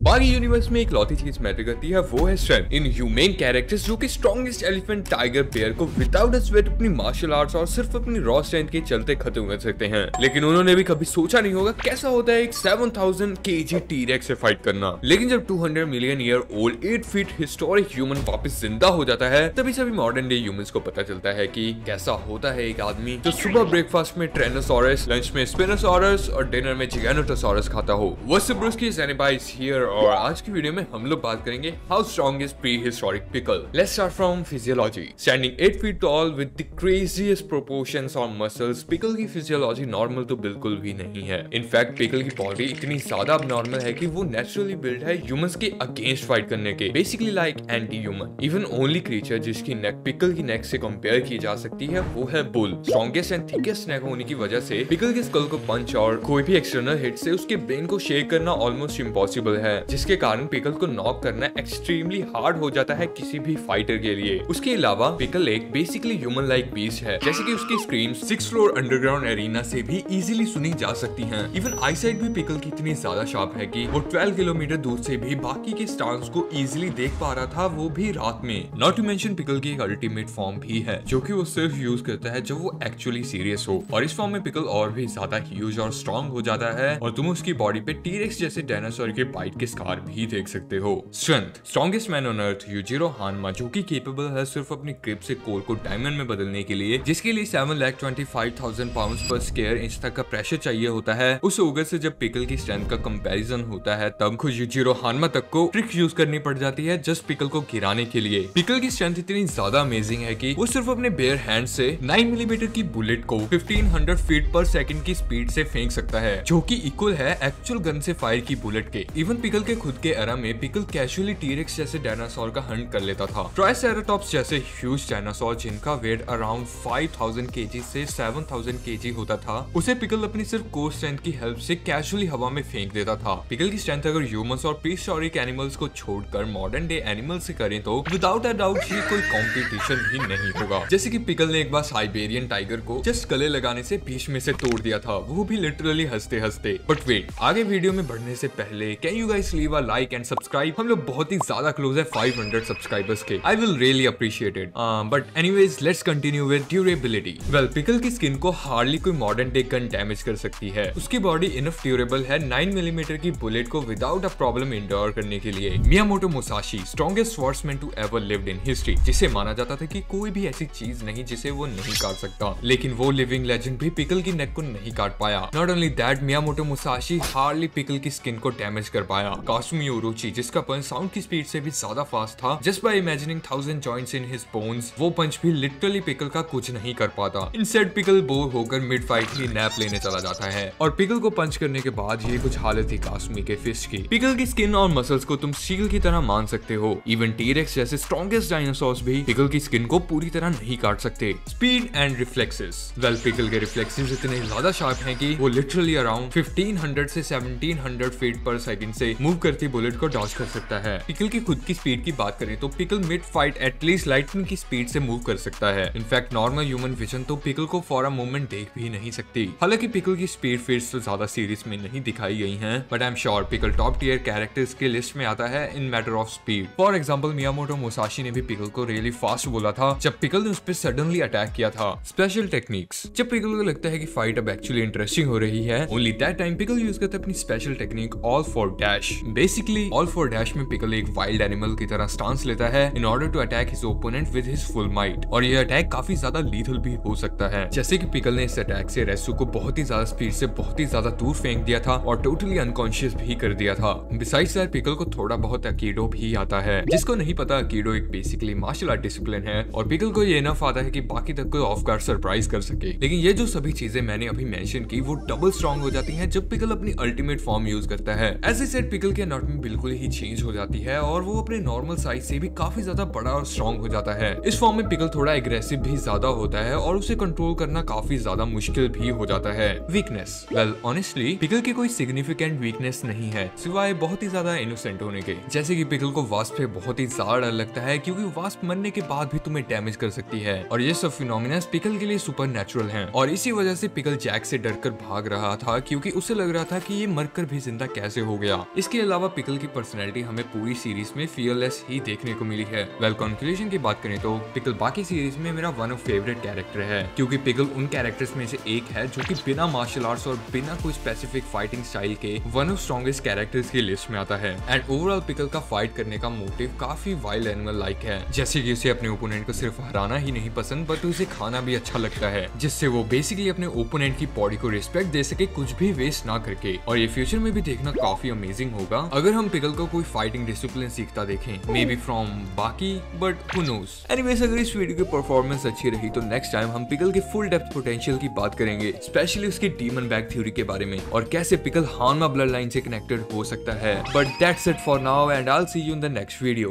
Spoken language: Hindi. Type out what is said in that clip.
बाकी यूनिवर्स में एक लौती चीज मैटर करती है, वो है स्ट्रेंथ। इन ह्यूमन कैरेक्टर्स जो कि स्ट्रॉन्गेस्ट एलिफेंट, टाइगर, बेयर को विदाउट अ स्वेट अपनी मार्शल आर्ट्स और सिर्फ अपनी रॉ स्ट्रेंथ के चलते खत्म कर सकते हैं, लेकिन उन्होंने भी कभी सोचा नहीं होगा कैसा होता है एक 7000 kg टी-रेक्स से फाइट करना। लेकिन जब 200 million year old 8 feet historic human वापस जिंदा हो जाता है, तभी सभी मॉडर्न डे ह्यूमंस को पता चलता है कि कैसा होता है एक आदमी जो सुबह ब्रेकफास्ट में ट्रेनोसॉरस, लंच में स्पिनोसॉरस और डिनर में जिगैनोटोसॉरस खाता हो। व्हाट्स अप ब्रोस, ज़ेनिबाइस हियर और आज की वीडियो में हम लोग बात करेंगे how strong is pre historic pickle. Let's start from physiology. Standing 8 feet tall with the craziest proportions और मसल्स, पिकल की फिजियोलॉजी नॉर्मल तो बिल्कुल भी नहीं है। इनफैक्ट पिकल की बॉडी इतनी ज्यादा अबनॉर्मल है कि वो नेचुरली बिल्ड है ह्यूमंस के अगेंस्ट फाइट करने के, basically like anti human. Even only creature जिसकी नेक पिकल की नेक से कंपेयर की जा सकती है वो है बुल। स्ट्रॉन्गेस्ट एंड थिकेस्ट नेक होने की वजह से पिकल के स्कल को पंच और कोई भी एक्सटर्नल हिट से उसके ब्रेन को शेक करना ऑलमोस्ट इम्पॉसिबल है, जिसके कारण पिकल को नॉक करना एक्सट्रीमली हार्ड हो जाता है किसी भी फाइटर के लिए। उसके अलावा पिकल एक बेसिकली ह्यूमन लाइक बीस्ट है, जैसे कि उसकी स्क्रीम्स 6 फ्लोर अंडरग्राउंड एरिना से भी इजीली सुनी जा सकती हैं। इवन आईसाइट भी पिकल की इतनी ज्यादा शार्प है कि वो 12 किलोमीटर दूर से भी बाकी के स्टार्स को इजीली देख पा रहा था, वो भी रात में। नॉट टू मेंशन पिकल की एक अल्टीमेट फॉर्म भी है जो कि वो सिर्फ यूज करता है जब वो एक्चुअली सीरियस हो, और इस फॉर्म में पिकल और भी ज्यादा ह्यूज और स्ट्रॉन्ग हो जाता है और तुम उसकी बॉडी पे टी-रेक्स जैसे डायनासोर के बाइट के स्कार भी देख सकते हो। Strength, strongest man on earth Yujiro Hanma, जो कि केपेबल है सिर्फ अपनी ग्रिप से कोल को डायमंड में बदलने के लिए, जिसके लिए 7,25,000 पाउंड पर स्क्वायर इंच तक का प्रेशर चाहिए होता है। उस ओगर से जब पिकल की स्ट्रेंथ का कंपैरिजन होता है तब खुद युजिरो हानमा तक को ट्रिक यूज करनी पड़ जाती है जस्ट पिकल को गिराने के लिए। पिकल की स्ट्रेंथ इतनी ज्यादा अमेजिंग है कि वो सिर्फ अपने बेयर हैंड से 9 मिलीमीटर की बुलेट को 1500 फीट पर सेकंड की स्पीड से फेंक सकता है, जो कि इक्वल है एक्चुअल गन से फायर की बुलेट के। इवन पिकल के खुद के एरा में पिकल कैजुअली टी-रेक्स जैसे डायनासोर का हंट कर लेता था। ट्राइसेराटॉप्स जैसे ह्यूज डायनासोर जिनका वेट अराउंड 5000 केजी से 7000 केजी होता था, उसे पिकल अपनी सिर्फ कोर स्ट्रेंथ की हेल्प से कैजुअली हवा में फेंक देता था। पिकल की स्ट्रेंथ अगर ह्यूमंस और प्रीहिस्टोरिक एनिमल्स को छोड़कर मॉडर्न डे एनिमल्स से करें तो विदाउट अ डाउट ही कोई कंपटीशन ही नहीं होगा। जैसे कि पिकल ने एक बार साइबेरियन टाइगर को जस्ट गले लगाने से बीच में से तोड़ दिया था, वो भी लिटरली हंसते हंसते। बट वेट, आगे वीडियो में बढ़ने से पहले can you guys leave a like and subscribe. हम लोग बहुत ही ज्यादा क्लोज है 500 सब्सक्राइबर्स के। I will really appreciate it. But anyways let's continue with durability. Well, pickle की स्किन को हार्डली कोई मॉडर्न डे गन डैमेज कर सकती है। उसकी बॉडी इनफ ड्यूरेबल है 9 मिलीमीटर की बुलेट को विदाउट अ प्रॉब्लम इंडोर करने के लिए। Miyamoto Musashi, strongest swordsman to ever lived in history, जिसे माना जाता था कि कोई भी ऐसी चीज नहीं जिसे वो नहीं काट सकता, लेकिन वो लिविंग लेजेंड भी पिकल की नेक को नहीं काट पाया। Not only that, Miyamoto Musashi hardly pickle की स्किन को डैमेज कर पाया। कासुमी ओरोची, जिसका पंच साउंड की स्पीड से भी ज्यादा फास्ट था, just by imagining 1000 joints in his bones, वो पंच भी लिटरली पिकल का कुछ नहीं कर पाता। इंस्टेड पिकल बोर होकर मिड फाइट ही नैप लेने चला जाता है और पिकल को पंच करने के बाद ये कुछ हालत थी कासुमी के फिस्ट की। पिकल की स्किन और मसल्स को तुम स्टील की तरह मान सकते हो। इवन टी-रेक्स जैसे स्ट्रॉन्गेस्ट डायनासोर्स भी पिकल की स्किन को पूरी तरह नहीं काट सकते। Speed and reflexes, well pickle के रिफ्लेक्सेस इतने ज्यादा शार्प हैं कि वो लिटरली अराउंड 1500 से 1700 फीट पर सेकंड से मूव करती बुलेट को डॉज कर सकता है। पिकल की खुद की स्पीड की बात करें तो pickle mid fight at least lightning की स्पीड से मूव कर सकता है। इनफैक्ट नॉर्मल ह्यूमन विजन तो पिकल को फॉर अ मोमेंट देख भी नहीं सकती। हालांकि पिकल की स्पीड फीट्स तो ज्यादा सीरीज में नहीं दिखाई गई हैं, but I am sure Pickle top tier characters के लिस्ट में आता है in matter of speed. For example Miyamoto Musashi ने भी पिकल को रियली फास्ट बोला था जब पिकल ने उस पर सडनली अटैक किया था। स्पेशल टेक्निक्स, जब पिकल को लगता है कि फाइट अब एक्चुअली इंटरेस्टिंग हो रही है, only that time Pickle use करता है अपनी special technique all for dash. Basically all for dash में पिकल एक वाइल्ड एनिमल की तरह स्टांस लेता है in order to attack his opponent with his full might, और यह अटैक काफी ज्यादा लीथल भी हो सकता है। जैसे कि पिकल ने इस अटैक से रेसु को बहुत ही ज्यादा स्पीड से बहुत ही ज्यादा दूर फेंक दिया था और टोटली अनकॉन्शियस भी कर दिया था। बिसाइड्स दैट पिकल को थोड़ा बहुत अकीडो भी आता है। जिसको नहीं पता, अकीडो एक बेसिकली मार्शल आर्ट डिसिप्लिन है और पिकल को ये इनफ आता है कि बाकी तक कोई ऑफ गार्ड सरप्राइज कर सके। लेकिन ये जो सभी चीजें मैंने अभी मेंशन की वो डबल स्ट्रॉन्ग हो जाती हैं जब पिकल अपनी अल्टीमेट फॉर्म यूज करता है। एज आई सेड, पिकल की एनाटॉमी बिल्कुल ही चेंज हो जाती है और वो अपने नॉर्मल साइज से भी काफी ज्यादा बड़ा और स्ट्रॉन्ग हो जाता है। इस फॉर्म में पिकल थोड़ा एग्रेसिव भी ज्यादा होता है और उसे कंट्रोल करना काफी ज्यादा मुश्किल भी हो जाता है। वीकनेस, वेल ऑनेस्टली पिकल की कोई सिग्निफिकेंट वीकनेस नहीं है सिवाय बहुत ही ज्यादा इनोसेंट होने के। जैसे कि पिकल को वास्प पे बहुत ही ज्यादा डर लगता है क्योंकि वास्प मरने के बाद भी तुम्हें डैमेज कर सकती है और ये सब फिनोमिना पिकल के लिए सुपर नेचुरल हैं और इसी वजह से पिकल जैक से डरकर भाग रहा था क्योंकि उसे लग रहा था कि ये मरकर भी जिंदा कैसे हो गया। इसके इसके अलावा पिकल की पर्सनैलिटी हमें पूरी सीरीज में फियरलेस ही देखने को मिली है। वेल कंक्लूजन की बात करें तो पिकल बाकी सीरीज में मेरा वन ऑफ फेवरेट कैरेक्टर है, क्योंकि पिकल उन कैरेक्टर्स में से एक है जो कि बिना मार्शल आर्ट्स और बिना कोई स्पेसिफिक फाइटिंग स्टाइल के वन ऑफ स्ट्रॉन्गेस्ट कैरेक्टर्स की लिस्ट में आता है। एंड ओवरऑल पिकल का फाइट करने का मोटिव काफी वाइल्ड एनिमल लाइक है, जैसे कि उसे अपने ओपोनेंट को सिर्फ हराना ही नहीं पसंद बट उसे खाना भी अच्छा लगता है, जिससे वो बेसिकली अपने ओपोनेंट की बॉडी को रिस्पेक्ट दे सके कुछ भी वेस्ट ना करके। और ये फ्यूचर में भी देखना काफी अमेजिंग होगा अगर हम पिकल को कोई फाइटिंग डिसिप्लिन सीखता देखें, मे बी फ्रॉम बाकी, बट हु नोस। एनीवेज अगर इस वीडियो की परफॉर्मेंस अच्छी रही तो नेक्स्ट टाइम हम पिकल के फुल डेप्थ पोटेंशियल की बात करेंगे, स्पेशली उसकी डीमन बैग थ्योरी के बारे में और कैसे पिकल हानमा ब्लड लाइन से कनेक्टेड हो सकता है। But that's it for now and I will see you in the next video.